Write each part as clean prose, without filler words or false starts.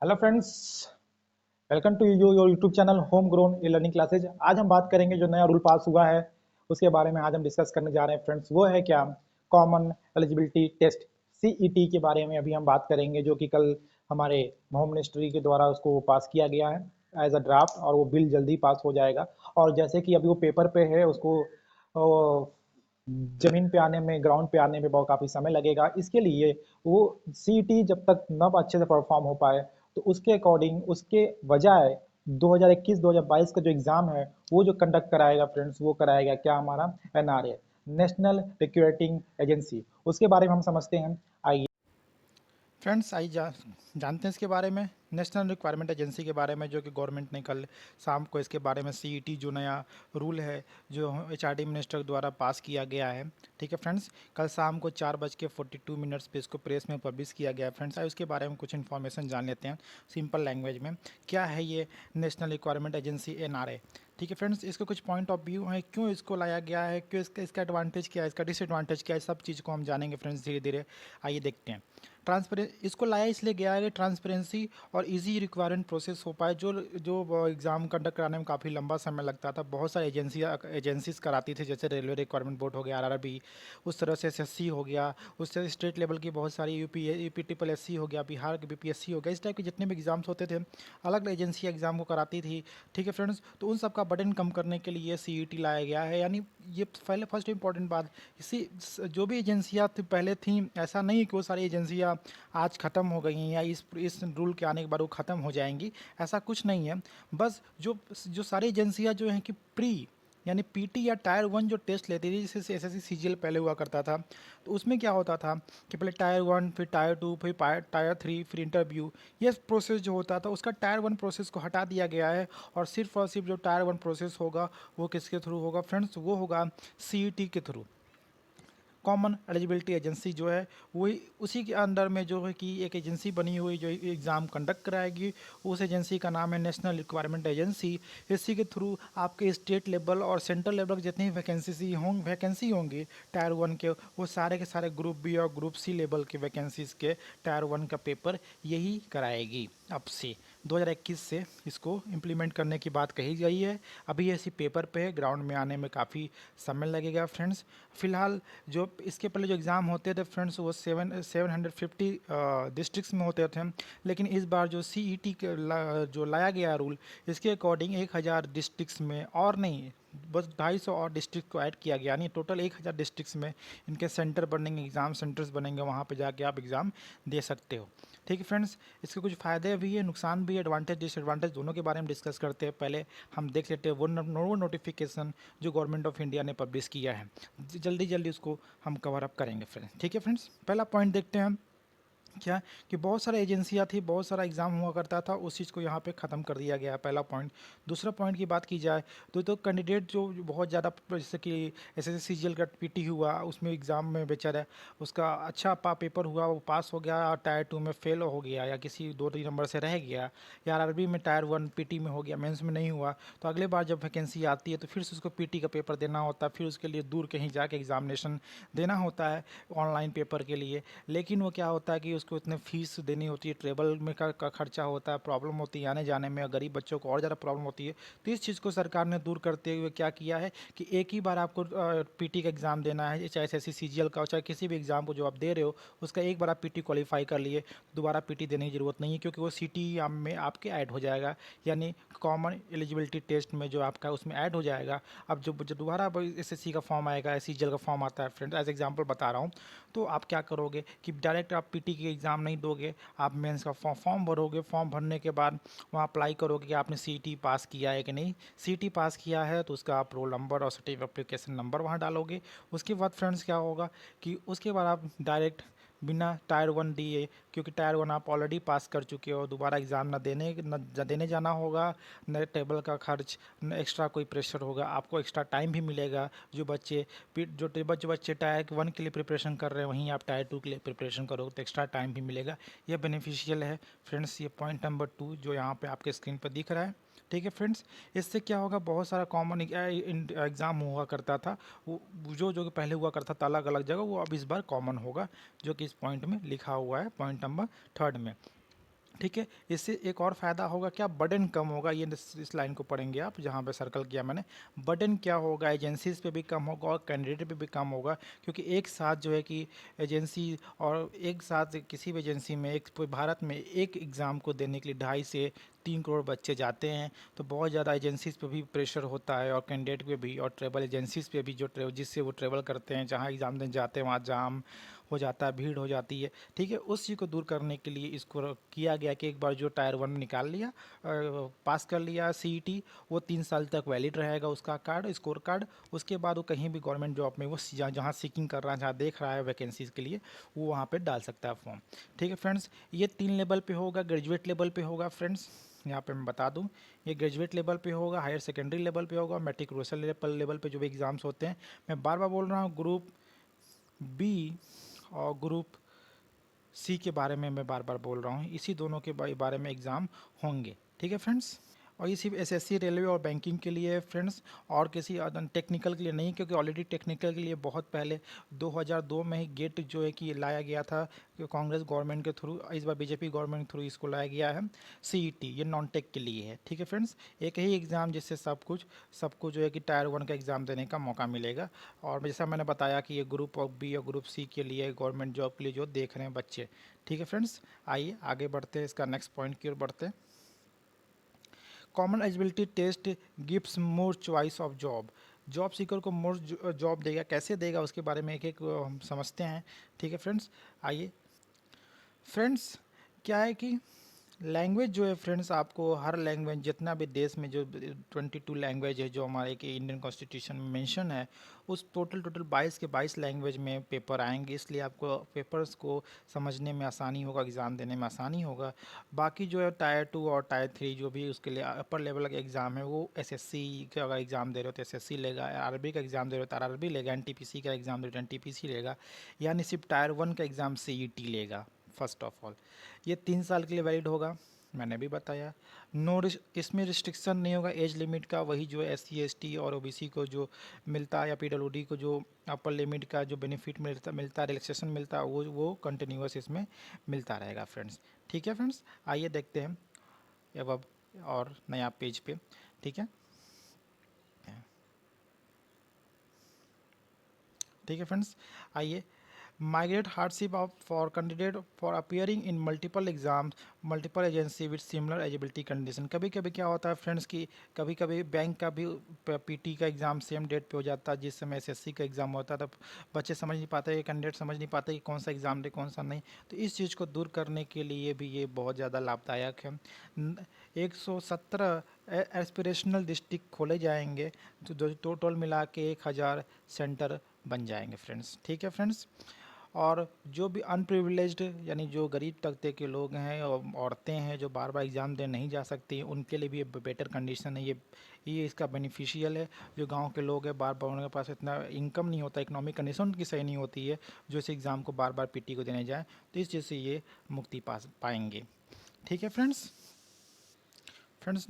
Hello friends, welcome to your YouTube channel home grown e learning classes. आज हम बात करेंगे जो नया रूल पास हुआ है उसके बारे में आज हम डिस्कस करने जा रहे हैं फ्रेंड्स। वो है क्या? कॉमन एलिजिबिलिटी टेस्ट सीईटी के बारे में अभी हम बात करेंगे, जो कि कल हमारे होम मिनिस्ट्री के द्वारा उसको पास किया गया है एज अ ड्राफ्ट, और वो बिल जल्दी पास हो जाएगा। और जैसे कि अभी वो पेपर पे है, उसको जमीन पे आने में, ग्राउंड पे आने में बहुत काफ़ी समय लगेगा। इसके लिए वो सीईटी जब तक न अच्छे से परफॉर्म हो पाए, तो उसके अकॉर्डिंग, उसके बजाय 2021-2022 का जो एग्ज़ाम है वो जो कंडक्ट कराएगा फ्रेंड्स, वो कराएगा क्या? हमारा एनआरए, नेशनल रिक्रूटिंग एजेंसी। उसके बारे में हम समझते हैं। आइए फ्रेंड्स जानते हैं इसके बारे में, नेशनल रिक्वायरमेंट एजेंसी के बारे में, जो कि गवर्नमेंट ने कल शाम को इसके बारे में सीईटी जो नया रूल है जो एचआरडी मिनिस्टर द्वारा पास किया गया है। ठीक है फ्रेंड्स, कल शाम को 4:42 पे इसको प्रेस में पब्लिश किया गया है। फ्रेंड्स आइए उसके बारे में कुछ इन्फॉर्मेशन जान लेते हैं सिंपल लैंग्वेज में। क्या है ये नेशनल रिक्वायरमेंट एजेंसी एनआरए? ठीक है फ्रेंड्स, इसके कुछ पॉइंट ऑफ व्यू हैं, क्यों इसको लाया गया है, क्यों इसका एडवांटेज क्या है, इसका डिसएडवांटेज क्या है, सब चीज़ को हम जानेंगे फ्रेंड्स धीरे धीरे। आइए देखते हैं। इसको लाया इसलिए गया है कि ट्रांसपेरेंसी और इजी रिक्वायरमेंट प्रोसेस हो पाए। जो जो एग्ज़ाम कंडक्ट कराने में काफ़ी लंबा समय लगता था, बहुत सारी एजेंसीज कराती थी, जैसे रेलवे रिक्वायरमेंट बोर्ड हो गया, आरआरबी, उस तरह से एसएससी हो गया, उससे स्टेट लेवल की बहुत सारी यूपी ट्रिपल एससी हो गया, बिहार के बीपीएससी हो गया, इस टाइप के जितने भी एग्जाम्स होते थे अलग एजेंसी एग्ज़ाम को कराती थी। ठीक है फ्रेंड्स, तो उन सब का बर्डन कम करने के लिए सीईटी लाया गया है। यानी ये पहले फर्स्ट इंपॉर्टेंट बात, इसी जो भी एजेंसियाँ थी पहले थी, ऐसा नहीं है कि वो सारी एजेंसियाँ आज ख़त्म हो गई हैं या इस रूल के आने के बाद वो ख़त्म हो जाएंगी, ऐसा कुछ नहीं है। बस जो जो सारी एजेंसियां जो हैं कि प्री यानी पीटी या टायर वन जो टेस्ट लेती थी, जैसे एसएससी सीजीएल पहले हुआ करता था, तो उसमें क्या होता था कि पहले टायर वन, फिर टायर टू, फिर टायर थ्री, फिर इंटरव्यू, ये प्रोसेस जो होता था उसका टायर वन प्रोसेस को हटा दिया गया है। और सिर्फ जो टायर वन प्रोसेस होगा वो किसके थ्रू होगा फ्रेंड्स? वो होगा सीईटी के थ्रू। कॉमन एलिजिबिलिटी एजेंसी जो है वही उसी के अंडर में जो है कि एक एजेंसी बनी हुई जो एग्ज़ाम कंडक्ट कराएगी, उस एजेंसी का नाम है नेशनल रिक्वायरमेंट एजेंसी। इसी के थ्रू आपके स्टेट लेवल और सेंट्रल लेवल की जितनी वैकेंसी होंगी टायर वन के, वो सारे के सारे ग्रुप बी और ग्रुप सी लेवल के वैकेंसीज़ के टायर वन का पेपर यही कराएगी। अब से 2021 से इसको इम्प्लीमेंट करने की बात कही गई है। अभी ऐसी पेपर पे है, ग्राउंड में आने में काफ़ी समय लगेगा फ्रेंड्स। फ़िलहाल जो इसके पहले जो एग्ज़ाम होते थे फ्रेंड्स, वो 750 डिस्ट्रिक्ट्स में होते थे। लेकिन इस बार जो सीईटी जो लाया गया रूल, इसके अकॉर्डिंग 1000 डिस्ट्रिक्ट्स में, और नहीं बस 250 और डिस्ट्रिक्ट को ऐड किया गया, यानी टोटल 1000 डिस्ट्रिक्ट्स में इनके सेंटर बनेंगे, एग्ज़ाम सेंटर्स बनेंगे, वहाँ पे जाके आप एग्ज़ाम दे सकते हो। ठीक है फ्रेंड्स, इसके कुछ फ़ायदे भी है, नुकसान भी है, एडवांटेज डिसएडवांटेज दोनों के बारे में डिस्कस करते हैं। पहले हम देख लेते हैं वो नोटिफिकेशन जो गवर्नमेंट ऑफ इंडिया ने पब्लिश किया है। जल्दी जल्दी उसको हम कवर अप करेंगे फ्रेंड्स। ठीक है फ्रेंड्स, पहला पॉइंट देखते हैं हम। क्या कि बहुत सारी एजेंसियाँ थी, बहुत सारा एग्ज़ाम हुआ करता था, उस चीज़ को यहाँ पे ख़त्म कर दिया गया है, पहला पॉइंट। दूसरा पॉइंट की बात की जाए तो कैंडिडेट जो बहुत ज़्यादा, जैसे कि एसएससी सीजीएल का पीटी हुआ, उसमें एग्ज़ाम में बेचारा उसका अच्छा पेपर हुआ, वो पास हो गया, और टायर टू में फेल हो गया या किसी 2-3 नंबर से रह गया, या आरआरबी में टायर वन पीटी में हो गया, मेंस में नहीं हुआ, तो अगले बार जब वैकेंसी आती है तो फिर से उसको पीटी का पेपर देना होता है, फिर उसके लिए दूर कहीं जाके एग्जामिनेशन देना होता है ऑनलाइन पेपर के लिए। लेकिन वो क्या होता है कि उसको इतने फीस देनी होती है, ट्रेवल में का खर्चा होता है, प्रॉब्लम होती है आने जाने में, गरीब बच्चों को और ज़्यादा प्रॉब्लम होती है। तो इस चीज़ को सरकार ने दूर करते हुए क्या किया है कि एक ही बार आपको पीटी का एग्ज़ाम देना है, चाहे एसएससी सीजीएल का, चाहे किसी भी एग्ज़ाम को जो आप दे रहे हो, उसका एक बार आप पीटी क्वालिफाई कर लिए, दोबारा पीटी देने की ज़रूरत नहीं है, क्योंकि वो सीटी में आपके ऐड हो जाएगा, यानी कॉमन एलिजिबिलिटी टेस्ट में जो आपका उसमें ऐड हो जाएगा। अब जो दोबारा एसएससी का फॉर्म आएगा, सीजीएल का फॉर्म आता है फ्रेंड, एज एग्जाम्पल बता रहा हूँ, तो आप क्या करोगे कि डायरेक्ट आप पीटी की एग्ज़ाम नहीं दोगे, आप मेंस का फॉर्म भरोगे, फॉर्म भरने के बाद वहाँ अप्लाई करोगे कि आपने सीईटी पास किया है कि नहीं। सीईटी पास किया है तो उसका आप रोल नंबर और सर्टिफिकेट एप्लीकेशन नंबर वहाँ डालोगे। उसके बाद फ्रेंड्स क्या होगा कि उसके बाद आप डायरेक्ट बिना टायर वन दिए, क्योंकि टायर वन आप ऑलरेडी पास कर चुके हो, दोबारा एग्ज़ाम न देने जाना होगा, न टेबल का खर्च, न एक्स्ट्रा कोई प्रेशर होगा, आपको एक्स्ट्रा टाइम भी मिलेगा। जो बच्चे टायर वन के लिए प्रिपरेशन कर रहे हैं, वहीं आप टायर टू के लिए प्रिपरेशन करोगे तो एक्स्ट्रा टाइम भी मिलेगा। यह बेनिफिशियल है फ्रेंड्स। ये पॉइंट नंबर 2 जो यहाँ पे आपके स्क्रीन पर दिख रहा है। ठीक है फ्रेंड्स, इससे क्या होगा, बहुत सारा कॉमन एग्ज़ाम हुआ करता था, वो जो कि पहले हुआ करता था अलग अलग जगह, वो अब इस बार कॉमन होगा, जो कि इस पॉइंट में लिखा हुआ है, पॉइंट नंबर 3 में। ठीक है। इससे एक और फ़ायदा होगा क्या, बर्डन कम होगा। ये इस लाइन को पढ़ेंगे आप, जहाँ पे सर्कल किया मैंने। बर्डन क्या होगा, एजेंसीज पे भी कम होगा और कैंडिडेट पे भी कम होगा, क्योंकि एक साथ जो है कि एजेंसी, और एक साथ किसी भी एजेंसी में एक पूरे भारत में एक एग्ज़ाम को देने के लिए 2.5 से 3 करोड़ बच्चे जाते हैं। तो बहुत ज़्यादा एजेंसीज पे भी प्रेशर होता है और कैंडिडेट पे भी, और ट्रेवल एजेंसीज पे भी, जो जिससे वो ट्रेवल करते हैं, जहाँ एग्ज़ाम देने जाते हैं वहाँ जाम हो जाता है, भीड़ हो जाती है। ठीक है, उस चीज़ को दूर करने के लिए इसको किया गया कि एक बार जो टायर 1 निकाल लिया, पास कर लिया सीईटी, वो 3 साल तक वैलिड रहेगा उसका कार्ड, स्कोर कार्ड। उसके बाद वो कहीं भी गवर्नमेंट जॉब में वो जहाँ सीकिंग कर रहा है, जहाँ देख रहा है वैकेंसीज़ के लिए, वो वहाँ पे डाल सकता है फॉर्म। ठीक है फ्रेंड्स, ये 3 लेवल पे होगा। ग्रेजुएट लेवल पे होगा फ्रेंड्स, यहाँ पे मैं बता दूं, ये ग्रेजुएट लेवल पे होगा, हायर सेकेंडरी लेवल पे होगा, मैट्रिकुलेशन लेवल पे जो भी एग्ज़ाम्स होते हैं। मैं बार बार बोल रहा हूँ, ग्रुप बी और ग्रुप सी के बारे में मैं बार बार बोल रहा हूँ, इसी दोनों के बारे में एग्ज़ाम होंगे। ठीक है फ्रेंड्स, और ये सिर्फ एसएससी, रेलवे और बैंकिंग के लिए है फ्रेंड्स, और किसी टेक्निकल के लिए नहीं, क्योंकि ऑलरेडी टेक्निकल के लिए बहुत पहले 2002 में ही गेट जो है कि लाया गया था, कि कांग्रेस गवर्नमेंट के थ्रू, इस बार बीजेपी गवर्नमेंट के थ्रू इसको लाया गया है। सीईटी ये नॉन टेक के लिए है। ठीक है फ्रेंड्स, एक ही एग्ज़ाम जिससे सबको जो है कि टायर 1 का एग्ज़ाम देने का मौका मिलेगा। और जैसा मैंने बताया कि ये ग्रुप ऑफ बी और ग्रुप सी के लिए, गवर्नमेंट जॉब के लिए जो देख रहे हैं बच्चे। ठीक है फ्रेंड्स, आइए आगे बढ़ते हैं, इसका नेक्स्ट पॉइंट की ओर बढ़ते हैं। Common eligibility test gives more choice of job. Job seeker को मोर जॉब देगा, कैसे देगा उसके बारे में एक एक हम समझते हैं। ठीक है फ्रेंड्स, आइए फ्रेंड्स, क्या है कि लैंग्वेज जो है फ्रेंड्स, आपको हर लैंग्वेज, जितना भी देश में जो 22 लैंग्वेज है जो हमारे के इंडियन कॉन्स्टिट्यूशन में मेंशन है, उस टोटल 22 के 22 लैंग्वेज में पेपर आएंगे, इसलिए आपको पेपर्स को समझने में आसानी होगा, एग्ज़ाम देने में आसानी होगा। बाकी जो है टायर 2 और टायर 3 जो भी उसके लिए अपर लेवल का एग्ज़ाम है, वो एसएससी का अगर एग्ज़ाम दे रहे हो तो एसएससी लेगा, आरआरबी का एग्ज़ाम दे रहे हो तो आरआरबी लेगा, एनटीपीसी का एग्ज़ाम दे रहे हो तो एनटीपीसी लेगा, यानी सिर्फ टायर 1 का एग्ज़ाम सीईटी लेगा। फर्स्ट ऑफ ऑल, ये 3 साल के लिए वैलिड होगा, मैंने भी बताया। इसमें रिस्ट्रिक्शन नहीं होगा एज लिमिट का, वही जो एससी एसटी और ओबीसी को जो मिलता है, या पीडब्ल्यूडी को जो अपर लिमिट का जो बेनिफिट मिलता रिलैक्सेशन मिलता है, वो कंटिन्यूस इसमें मिलता रहेगा फ्रेंड्स। ठीक है फ्रेंड्स, आइए देखते हैं अब और नया पेज पे। ठीक है, ठीक है फ्रेंड्स, आइए। Migrate hardship of for candidate for appearing in multiple exams, multiple agency with similar eligibility condition. कभी कभी क्या होता है फ्रेंड्स कि कभी कभी बैंक का भी पीटी का एग्ज़ाम सेम डेट पे हो जाता है जिस समय एसएससी का एग्ज़ाम होता है, तब बच्चे समझ नहीं पाते, कैंडिडेट समझ नहीं पाते कि कौन सा एग्ज़ाम दे कौन सा नहीं। तो इस चीज़ को दूर करने के लिए भी ये बहुत ज़्यादा लाभदायक है। 117 एस्पिरेशनल डिस्ट्रिक्ट खोले जाएंगे, तो जो टोटल मिला के 1000 सेंटर बन जाएंगे फ्रेंड्स। ठीक है फ्रेंड्स, और जो भी अनप्रिविलेज्ड, यानी जो गरीब तबके के लोग हैं और औरतें हैं जो बार बार एग्ज़ाम देने नहीं जा सकती, उनके लिए भी ये बेटर कंडीशन है। ये इसका बेनिफिशियल है। जो गांव के लोग हैं, बार बार उनके पास इतना इनकम नहीं होता, इकोनॉमिक कंडीशन उनकी सही नहीं होती है, जो इस एग्ज़ाम को बार बार पीटी को देने जाए, तो इस चीज़ से ये मुक्ति पा पाएंगे। ठीक है फ्रेंड्स,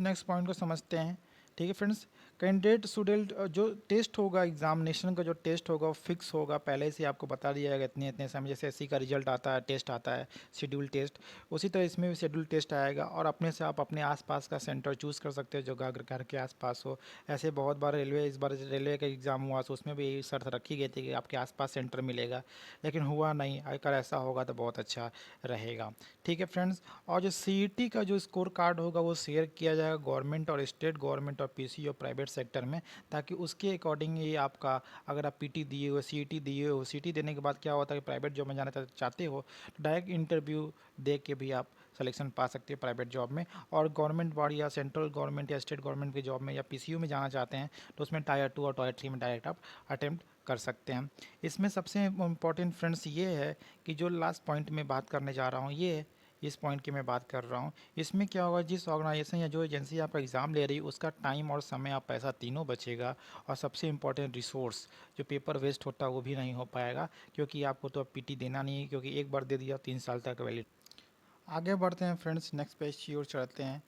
नेक्स्ट पॉइंट को समझते हैं। ठीक है फ्रेंड्स, कैंडिडेट स्टूडेंट जो टेस्ट होगा, एग्जामिनेशन का जो टेस्ट होगा वो फिक्स होगा, पहले से आपको बता दिया जाएगा इतने इतने समय, जैसे एससी का रिजल्ट आता है, टेस्ट आता है शेड्यूल टेस्ट, उसी तरह इसमें भी शेड्यूल टेस्ट आएगा, और अपने से आप अपने आसपास का सेंटर चूज़ कर सकते हो जो घर के आसपास हो। ऐसे बहुत बार इस बार रेलवे का एग्ज़ाम हुआ तो उसमें भी यही शर्त रखी गई थी कि आपके आसपास सेंटर मिलेगा, लेकिन हुआ नहीं। अगर ऐसा होगा तो बहुत अच्छा रहेगा। ठीक है फ्रेंड्स, और जो सीईटी का जो स्कोर कार्ड होगा वो शेयर किया जाएगा गवर्नमेंट और स्टेट गवर्नमेंट और पीसी और प्राइवेट सेक्टर में, ताकि उसके अकॉर्डिंग ये आपका, अगर आप पीटी दिए हो, सीईटी दिए हो, सीईटी देने के बाद क्या होता है कि प्राइवेट जॉब में जाना चाहते हो तो डायरेक्ट इंटरव्यू दे के भी आप सिलेक्शन पा सकते हैं प्राइवेट जॉब में। और गवर्नमेंट बॉडी या सेंट्रल गवर्नमेंट या स्टेट गवर्नमेंट की जॉब में या पीसीयू में जाना चाहते हैं तो उसमें टायर 2 और टायर 3 में डायरेक्ट आप अटेम्प्ट कर सकते हैं। इसमें सबसे इम्पॉर्टेंट फ्रेंड्स ये है कि जो लास्ट पॉइंट में बात करने जा रहा हूँ, ये इस पॉइंट की मैं बात कर रहा हूँ। इसमें क्या होगा, जिस ऑर्गेनाइजेशन या जो एजेंसी आपका एग्ज़ाम ले रही है उसका टाइम और समय और पैसा तीनों बचेगा, और सबसे इम्पॉर्टेंट रिसोर्स, जो पेपर वेस्ट होता है वो भी नहीं हो पाएगा, क्योंकि आपको तो अब पीटी देना नहीं है, क्योंकि एक बार दे दिया 3 साल तक वैलिड। आगे बढ़ते हैं फ्रेंड्स, नेक्स्ट पेज की ओर चढ़ते हैं।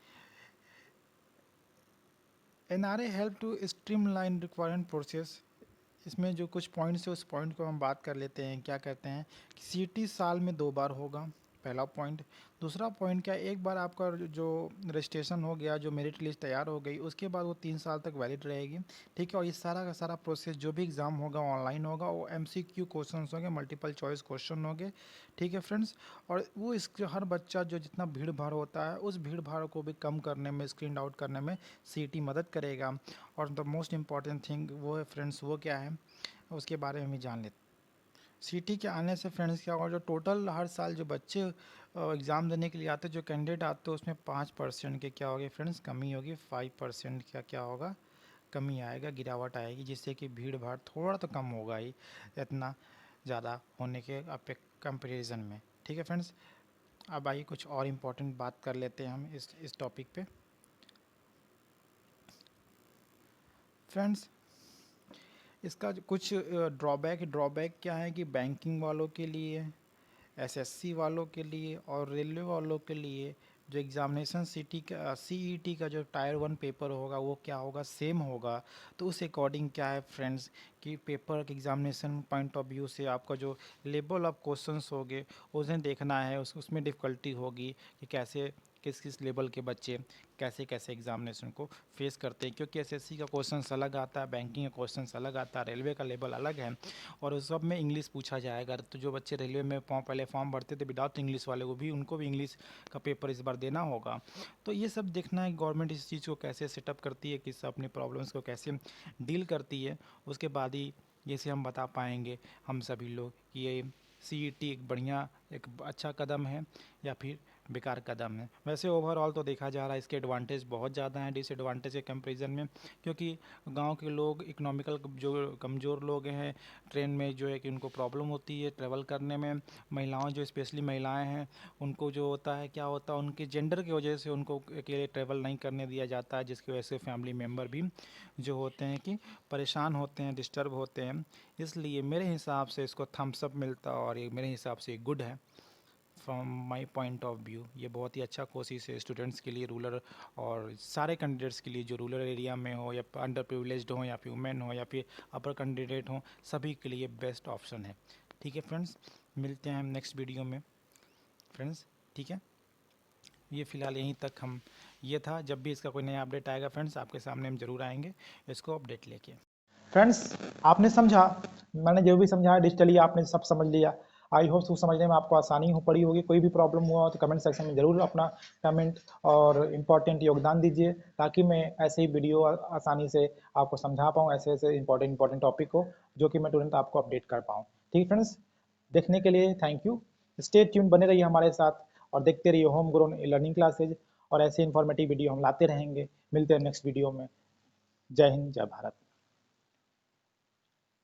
NRA help to streamline requirement process. इसमें जो कुछ पॉइंट्स है उस पॉइंट को हम बात कर लेते हैं। क्या कहते हैं कि सीटी साल में 2 बार होगा, पहला पॉइंट। दूसरा पॉइंट क्या है, एक बार आपका जो रजिस्ट्रेशन हो गया, जो मेरिट लिस्ट तैयार हो गई, उसके बाद वो 3 साल तक वैलिड रहेगी। ठीक है, और ये सारा का सारा प्रोसेस जो भी एग्ज़ाम होगा ऑनलाइन होगा, वो MCQ क्वेश्चन होंगे, मल्टीपल चॉइस क्वेश्चन होंगे। ठीक है फ्रेंड्स, और वो इस हर बच्चा जो जितना भीड़ भाड़ होता है, उस भीड़ भाड़ को भी कम करने में, स्क्रीन आउट करने में CET मदद करेगा। और द मोस्ट इम्पॉर्टेंट थिंग वो है फ्रेंड्स, वो क्या है उसके बारे में भी जान लेते। सीटी के आने से फ्रेंड्स क्या होगा, जो टोटल हर साल जो बच्चे एग्ज़ाम देने के लिए आते हैं, जो कैंडिडेट आते हैं, उसमें 5% के क्या होगी फ्रेंड्स, कमी होगी। 5% का क्या होगा, कमी आएगा, गिरावट आएगी, जिससे कि भीड़ भाड़ थोड़ा तो कम होगा ही, इतना ज़्यादा होने के कंपेरिजन में। ठीक है फ्रेंड्स, अब आइए कुछ और इम्पोर्टेंट बात कर लेते हैं हम इस टॉपिक पे। फ्रेंड्स, इसका कुछ ड्रॉबैक क्या है कि बैंकिंग वालों के लिए, एसएससी वालों के लिए और रेलवे वालों के लिए जो एग्ज़ामिनेशन सीईटी का जो टायर 1 पेपर होगा, वो क्या होगा, सेम होगा। तो उस अकॉर्डिंग क्या है फ्रेंड्स कि पेपर के एग्ज़ामिनेशन पॉइंट ऑफ व्यू से आपका जो लेवल ऑफ क्वेश्चंस होंगे, उन्हें देखना है, उसमें डिफ़िकल्टी होगी कि कैसे किस किस लेवल के बच्चे कैसे कैसे एग्ज़ामिनेशन को फेस करते हैं, क्योंकि एसएससी का क्वेश्चंस अलग आता है, बैंकिंग का क्वेश्चंस अलग आता है, रेलवे का लेवल अलग है, और उस सब में इंग्लिश पूछा जाएगा। तो जो बच्चे रेलवे में पहले फॉर्म भरते थे विदाउट इंग्लिश वाले, उनको भी इंग्लिश का पेपर इस बार देना होगा। तो ये सब देखना है गवर्नमेंट इस चीज़ को कैसे सेटअप करती है, किस अपनी प्रॉब्लम्स को कैसे डील करती है, उसके बाद ही जैसे हम बता पाएंगे हम सभी लोग कि ये सीईटी एक बढ़िया एक अच्छा कदम है या फिर बेकार कदम है। वैसे ओवरऑल तो देखा जा रहा है इसके एडवांटेज बहुत ज़्यादा हैं डिसएडवांटेज के कंपैरिजन में, क्योंकि गांव के लोग, इकोनॉमिकल जो कमज़ोर लोग हैं, ट्रेन में जो है कि उनको प्रॉब्लम होती है ट्रैवल करने में। महिलाओं, जो स्पेशली महिलाएं हैं, उनको जो होता है क्या होता है, उनके जेंडर की वजह से उनको अकेले ट्रैवल नहीं करने दिया जाता है, जिसकी वजह से फैमिली मेम्बर भी जो होते हैं कि परेशान होते हैं, डिस्टर्ब होते हैं। इसलिए मेरे हिसाब से इसको थम्स अप मिलता, और ये मेरे हिसाब से गुड है from my point of view. ये बहुत ही अच्छा कोशिश है स्टूडेंट्स के लिए, रूरल और सारे कैंडिडेट्स के लिए, जो रूरल एरिया में हो या अंडर प्रिविलेज्ड हो या फिर वुमेन हो या फिर अपर कैंडिडेट हो, सभी के लिए बेस्ट ऑप्शन है। ठीक है फ्रेंड्स, मिलते हैं हम नेक्स्ट वीडियो में फ्रेंड्स। ठीक है, ये फ़िलहाल यहीं तक हम, ये था। जब भी इसका कोई नया अपडेट आएगा फ्रेंड्स, आपके सामने हम ज़रूर आएंगे इसको अपडेट लेके। फ्रेंड्स, आपने समझा, मैंने जो भी समझाया डिजिटली आपने सब समझ लिया। आई होप उसको समझने में आपको आसानी हो पड़ी होगी। कोई भी प्रॉब्लम हुआ हो तो कमेंट सेक्शन में ज़रूर अपना कमेंट और इम्पोर्टेंट योगदान दीजिए, ताकि मैं ऐसे ही वीडियो आसानी से आपको समझा पाऊँ, ऐसे ऐसे इंपॉर्टेंट टॉपिक को, जो कि मैं तुरंत आपको अपडेट कर पाऊँ। ठीक है फ्रेंड्स, देखने के लिए थैंक यू। स्टे ट्यून बने रहिए हमारे साथ और देखते रहिए होम ग्रोन लर्निंग क्लासेज, और ऐसे इन्फॉर्मेटिव वीडियो हम लाते रहेंगे। मिलते हैं नेक्स्ट वीडियो में। जय हिंद, जय भारत।